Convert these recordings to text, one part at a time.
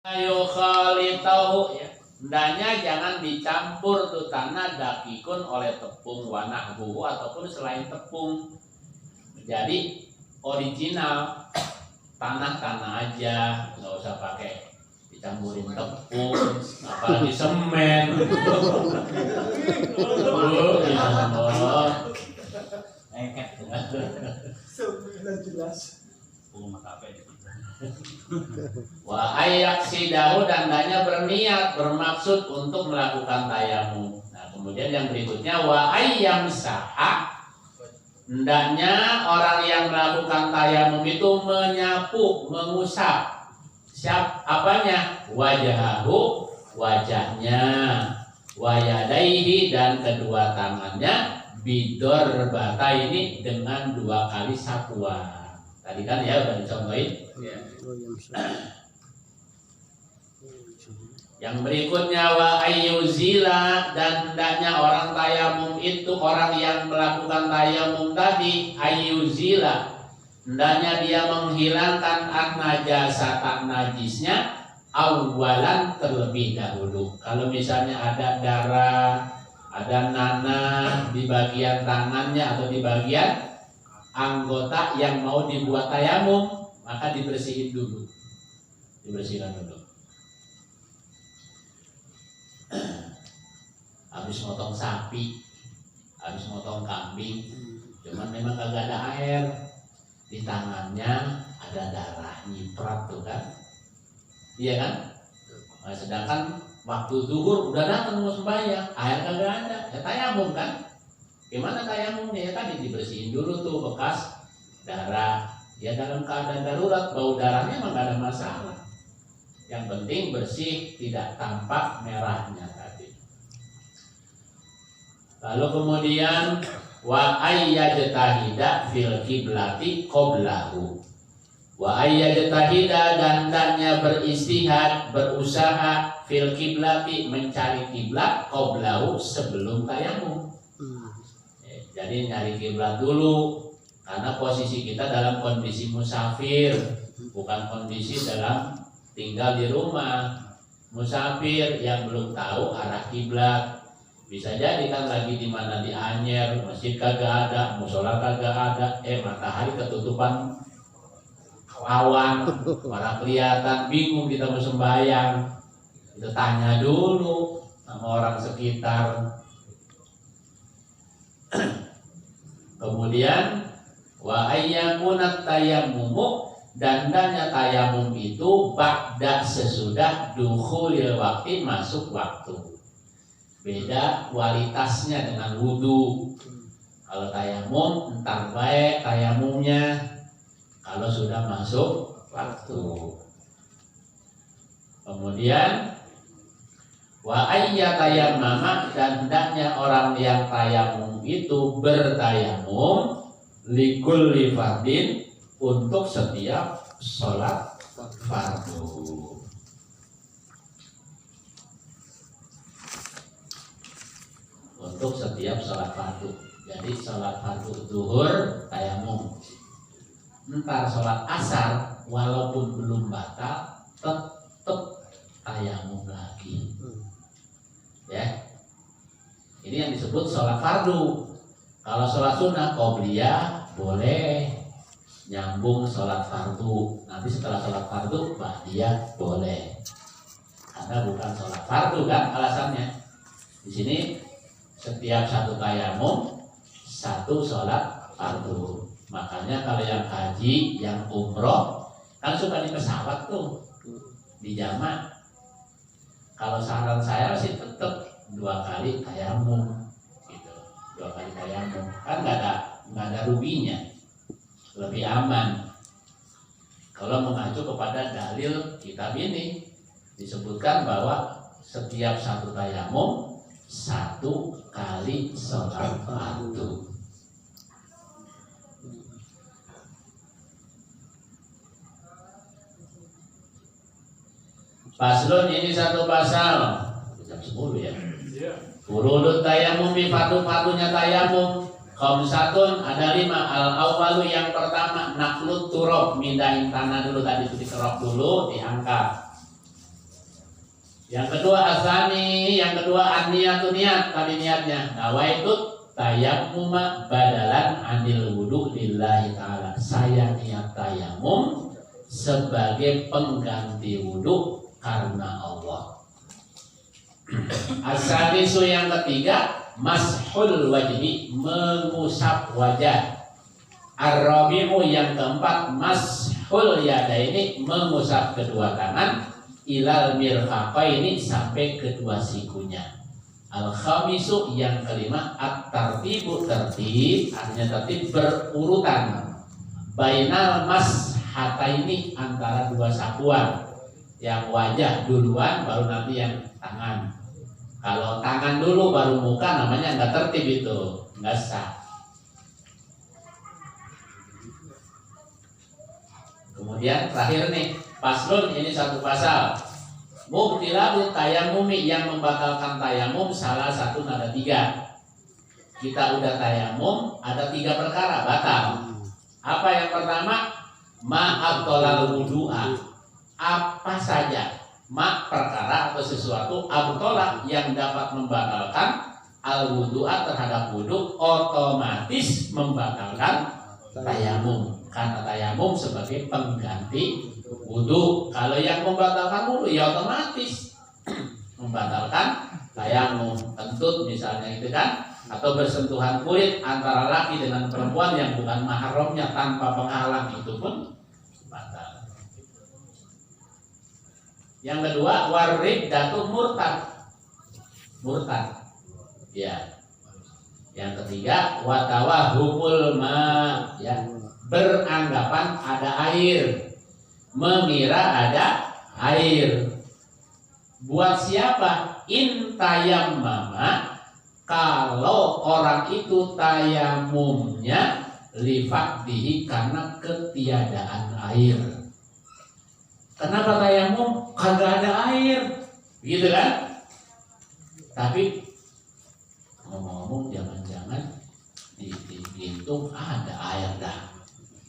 Ayo khalitahu ya. Hendaknya jangan dicampur tuh tanah dakikun oleh tepung wanahbuhu ataupun selain tepung. Jadi original tanah aja, nggak usah pakai dicampurin tepung, apalagi semen. Jelas. Wa ayak sidahu dan hendaknya berniat bermaksud untuk melakukan tayamum. Nah kemudian yang berikutnya wa ayyam saha, hendaknya orang yang melakukan tayamum itu menyapu, mengusap apanya? Wajahahu, wajahnya, wayadaihi dan kedua tangannya, bidor bata ini dengan 2 kali sapuan. Tadi kan ya udah dicontohin. Yang berikutnya wa ayyuzila, dan hendaknya orang tayamum itu, orang yang melakukan tayamum tadi, ayyuzila, hendaknya dia menghilangkan an-najasat, najisnya awalan terlebih dahulu. Kalau misalnya ada darah, ada nanah di bagian tangannya atau di bagian anggota yang mau dibuat tayamum, maka dibersihin dulu, dibersihkan dulu. Habis motong sapi, habis motong kambing, cuman memang kagak ada air, di tangannya ada darah nyiprat tuh kan, iya kan? Nah, sedangkan waktu zuhur udah datang mau sembahyang, air kagak ada, ya tayamum kan? Gimana tayamumnya? Ya tadi dibersihin dulu tuh bekas darah. Ya dalam keadaan darurat bau darahnya emang gak ada masalah. Yang penting bersih, tidak tampak merahnya tadi. Lalu kemudian wa ayyajtahida fil qiblati qablahu. Wa ayyajtahida, dan hendaknya beristihad, berusaha fil qiblati, mencari kiblat, qablahu, sebelum tayamum. Jadi nyari kiblat dulu, karena posisi kita dalam kondisi musafir, bukan kondisi dalam tinggal di rumah. Musafir yang belum tahu arah kiblat, bisa jadi kan lagi di mana, di Anyer, masjid kagak ada, musola kagak ada, matahari ketutupan awan, malah kelihatan, bingung kita mau sembahyang. Kita tanya dulu sama orang sekitar. Kemudian wa ayyakunat tayammumu, dan hendaknya tayamum itu ba'da, sesudah dukhulil waktu, masuk waktu. Beda kualitasnya dengan wudu. Kalau tayamum entar baik tayamumnya kalau sudah masuk waktu. Kemudian wa ayyatayammama, dan hendaknya orang yang tayamum itu bertayamum likulli fardin, untuk setiap sholat fardu. Untuk setiap sholat fardu. Jadi sholat fardu zuhur tayamum. Entar sholat asar walaupun belum batal tetap tayamum lagi. Ya, ini yang disebut sholat fardu. Kalau sholat sunnah qobliyah boleh nyambung sholat fardu. Nanti setelah sholat fardu ba'diyah boleh, karena bukan sholat fardu kan alasannya. Di sini setiap satu tayamum satu sholat fardu. Makanya kalau yang haji, yang umroh kan suka di pesawat tuh, di jamak. Kalau saran saya sih tetap 2 kali tayamum, gitu. 2 kali tayamum kan nggak ada ruginya, lebih aman. Kalau mengacu kepada dalil kitab ini, disebutkan bahwa setiap satu tayamum 1 kali sholat fardu. Paslon, ini satu pasal, jam 10 ya. Furudut tayamum, fardu-fardunya tayamum. Khamsatun, ada 5. Al-awwalu, yang pertama, naklut turab, mindahin tanah dulu, tadi itu dikerok dulu, diangkat. Yang kedua asani, yang kedua an-niyatu niat, tadi niatnya. Nawaitu tayammuma badalan anil wudu lillahi ta'ala. Saya niat tayamum sebagai pengganti wudu karena Allah. Asalisu yang ketiga mashul wajhi, mengusap wajah. Ar-rabi'u yang keempat mashul yadaini, mengusap kedua tangan. Ilal mirfaqaini, sampai kedua sikunya. Al-khamisu yang kelima at-tartibu, tertib, artinya tertib berurutan. Bainal mashataini, antara dua sapuan. Yang wajah duluan baru nanti yang tangan. Kalau tangan dulu baru muka namanya nggak tertib, itu nggak sah. Kemudian terakhir nih, paslon, ini satu pasal. Mubtilabut tayamumi, yang membatalkan tayamum salah satu ada 3. Kita udah tayamum, ada 3 perkara batal. Apa yang pertama? Ma'abtolal wudu'a, apa saja perkara atau sesuatu abtola yang dapat membatalkan al wudu'a, terhadap wudu, otomatis membatalkan tayamum. Karena tayamum sebagai pengganti wudu. Kalau yang membatalkan wudu ya otomatis membatalkan tayamum. Kentut misalnya itu kan, atau bersentuhan kulit antara laki dengan perempuan yang bukan mahramnya tanpa penghalang, itu pun batal. Yang kedua wariddatul murtad. Ya. Yang ketiga watawahumul ma, ya, beranggapan ada air, mengira ada air. Buat siapa? In tayammama, kalau orang itu tayamumnya lifaqdihi, karena ketiadaan air. Kenapa tayamum? Kagak ada air, gitu kan? Tapi ngomong-ngomong, jangan-jangan di pintu ada air dah.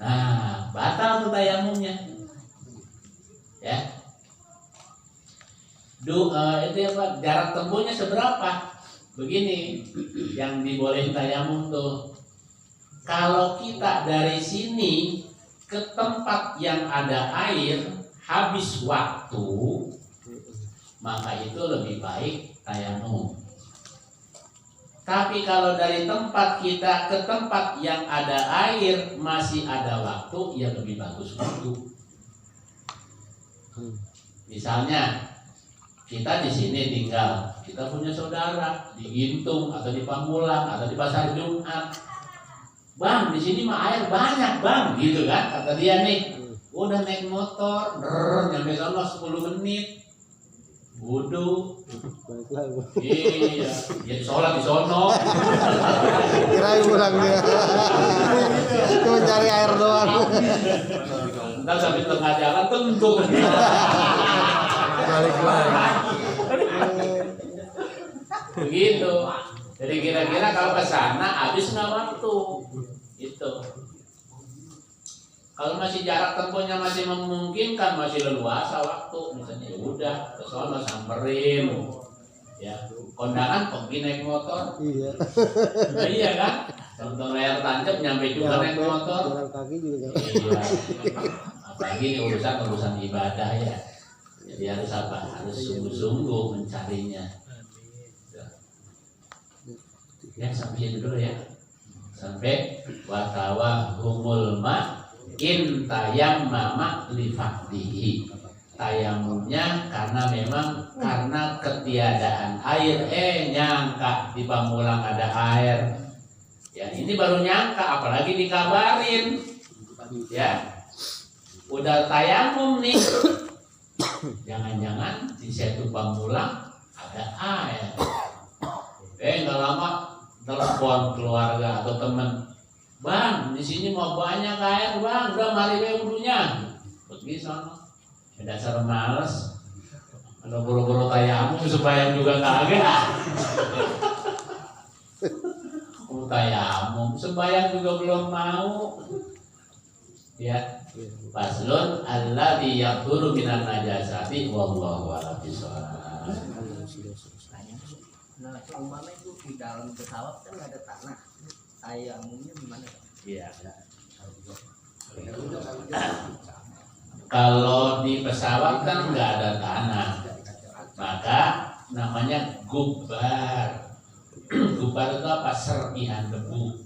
Nah, batal tuh tayamumnya. Ya. Itu apa? Jarak tempuhnya seberapa? Begini, yang dibolehin tayamum tuh. Kalau kita dari sini ke tempat yang ada air habis waktu, maka itu lebih baik tayamum. Tapi kalau dari tempat kita ke tempat yang ada air masih ada waktu, ya lebih bagus waktu. Misalnya kita di sini tinggal, kita punya saudara di Gintung atau di Pamulang atau di Pasar Jumat. Bang, di sini mah air banyak, Bang, gitu kan? Kata dia nih, udah naik motor, nyampe sana 10 menit. Wudu, iya, jadi sholat di sono. Kirain pulang dia, cuma cari air doang. Ntar sampai tengah jalan tentu. Balik lagi. Begitu. Jadi kira-kira kalau ke sana habis nggak waktu? Itu. Kalau masih jarak tempuhnya masih memungkinkan, masih leluasa waktu, misalnya ya udah ke sono samperin, ya kondangan pergi naik motor, Iya. nah, iya kan, contoh layar tancap nyampe juga naik motor, Jalan kaki juga. iya, apalagi ini urusan ibadah ya, jadi harus apa, harus sungguh-sungguh mencarinya, ya sampai dulu ya, sampai watawa humul ma in tayammama lifaqdihi, tayamumnya karena memang karena ketiadaan air. Nyangka di Pamulang ada air, ya ini baru nyangka, apalagi dikabarin, ya udah tayamum nih, jangan-jangan di situ Pamulang ada air. Nggak lama telepon keluarga atau teman, Bang, di sini mau banyak air, Bang. Udah mari we wudunya. Pergi sana. Dasar males. Ada buru-buru tayamum supaya juga kagak. Tayamum, sembahyang juga belum mau. Ya. Faslun alladzi yaqulu minan najasati wallahu a'lam bishawab. Nah, umpamanya itu di dalam pesawat kan ada tanah. Tayamumnya gimana? Iya. Kalau di pesawat kan nggak ada tanah, maka namanya gubar. Gubar itu apa? Serpihan debu.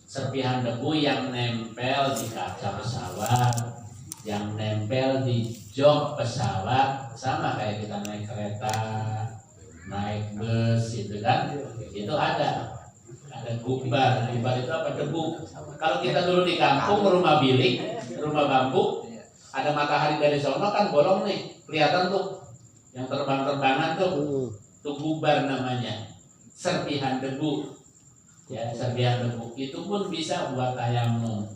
Serpihan debu yang nempel di kaca pesawat, yang nempel di jok pesawat, sama kayak kita naik kereta, naik bus, gitu kan? Itu ada gubar. Gubar itu apa? Debu. Kalau kita dulu di kampung, rumah bilik, rumah bambu, ada matahari dari sono kan bolong nih, kelihatan tuh yang terbang-terbangan tuh gubar namanya, serpihan debu. Ya, serpihan debu itu pun bisa buat tayamum.